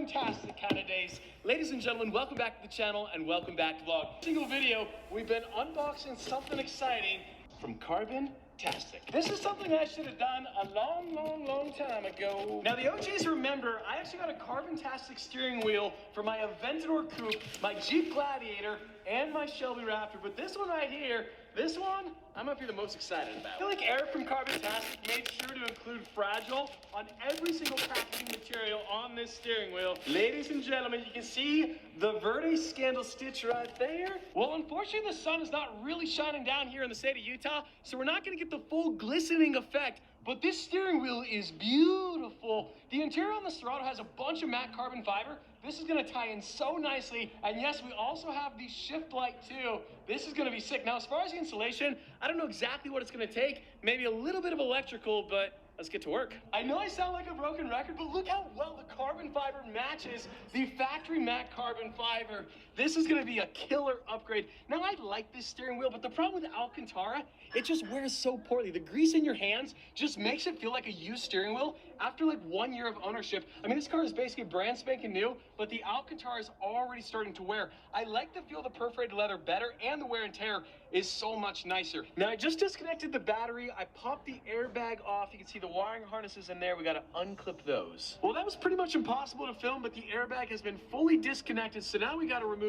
Carbontastic kind of days. Ladies and gentlemen, welcome back to the channel and welcome back to vlog. Single video, we've been unboxing something exciting from Carbontastic. This is something I should have done a long time ago. Now the OGs remember, I actually got a Carbontastic steering wheel for my Aventador Coupe, my Jeep Gladiator, and my Shelby Raptor. But this one right here, this one, I might be the most excited about. I feel like Eric from Carbontastic made sure to include Fragile on every single packaging material on this steering wheel. Ladies and gentlemen, you can see the Verde Scandal stitch right there. Well, unfortunately, the sun is not really shining down here in the state of Utah, so we're not gonna get the full glistening effect, but this steering wheel is beautiful. The interior on the Sterrato has a bunch of matte carbon fiber. This is gonna tie in so nicely. And yes, we also have the shift light too. This is gonna be sick. Now, as far as the installation, I don't know exactly what it's gonna take. Maybe a little bit of electrical, but let's get to work. I know I sound like a broken record, but look how well the carbon fiber matches the factory matte carbon fiber. This is gonna be a killer upgrade. Now, I like this steering wheel, but the problem with Alcantara, it just wears so poorly. The grease in your hands just makes it feel like a used steering wheel after like 1 year of ownership. I mean, this car is basically brand spanking new, but the Alcantara is already starting to wear. I like the feel of the perforated leather better, and the wear and tear is so much nicer. Now, I just disconnected the battery. I popped the airbag off. You can see the wiring harnesses in there. We gotta unclip those. Well, that was pretty much impossible to film, but the airbag has been fully disconnected, so now we gotta remove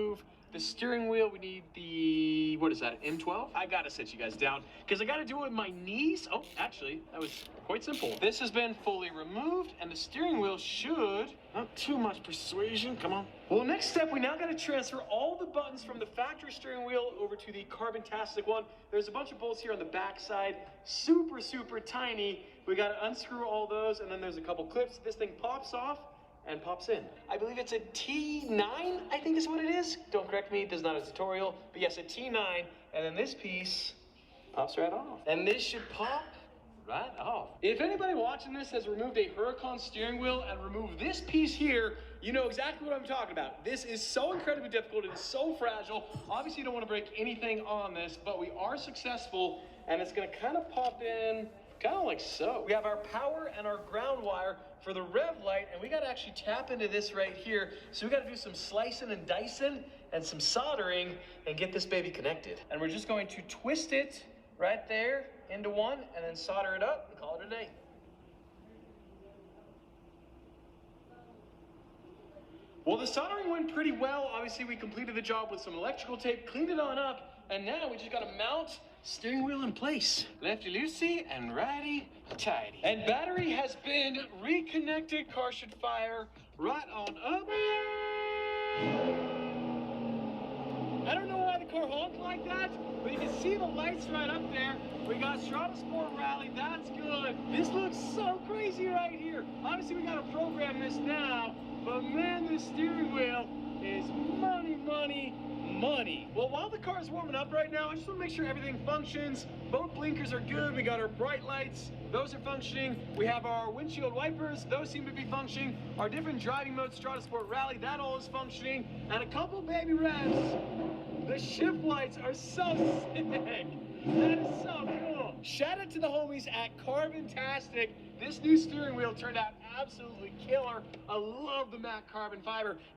the steering wheel. We need the, what is that, M12? I gotta sit you guys down, because I gotta do it with my knees. Oh, actually, that was quite simple. This has been fully removed, and the steering wheel should, not too much persuasion, come on. Well, next step, we now gotta transfer all the buttons from the factory steering wheel over to the Carbontastic one. There's a bunch of bolts here on the back side, super tiny. We gotta unscrew all those, and then there's a couple clips. This thing pops off and pops in. I believe it's a T9, I think is what it is. Don't correct me, there's not a tutorial, but yes, a T9, and then this piece pops right off. And this should pop right off. If anybody watching this has removed a Huracan steering wheel and removed this piece here, you know exactly what I'm talking about. This is so incredibly difficult, it is so fragile. Obviously you don't want to break anything on this, but we are successful, and it's gonna kind of pop in, kind of like so. We have our power and our ground wire for the rev light, and we gotta actually tap into this right here. So we gotta do some slicing and dicing and some soldering and get this baby connected. And we're just going to twist it right there into one and then solder it up and call it a day. Well, the soldering went pretty well. Obviously, we completed the job with some electrical tape, cleaned it on up, and now we just gotta mount steering wheel in place. Lefty loosey and righty tighty. And battery has been reconnected. Car should fire right on up. I don't know why the car honked like that, but you can see the lights right up there. We got Sterrato Sport Rally, that's good. This looks so crazy right here. Obviously, we gotta program this now, but man, this steering wheel is money. Well, while the car is warming up right now, I just want to make sure everything functions. Both blinkers are good. We got our bright lights. Those are functioning. We have our windshield wipers. Those seem to be functioning. Our different driving modes, Sterrato Sport Rally, that all is functioning. And a couple baby revs. The shift lights are so sick. That is so cool. Shout out to the homies at Carbontastic. This new steering wheel turned out absolutely killer. I love the matte carbon fiber.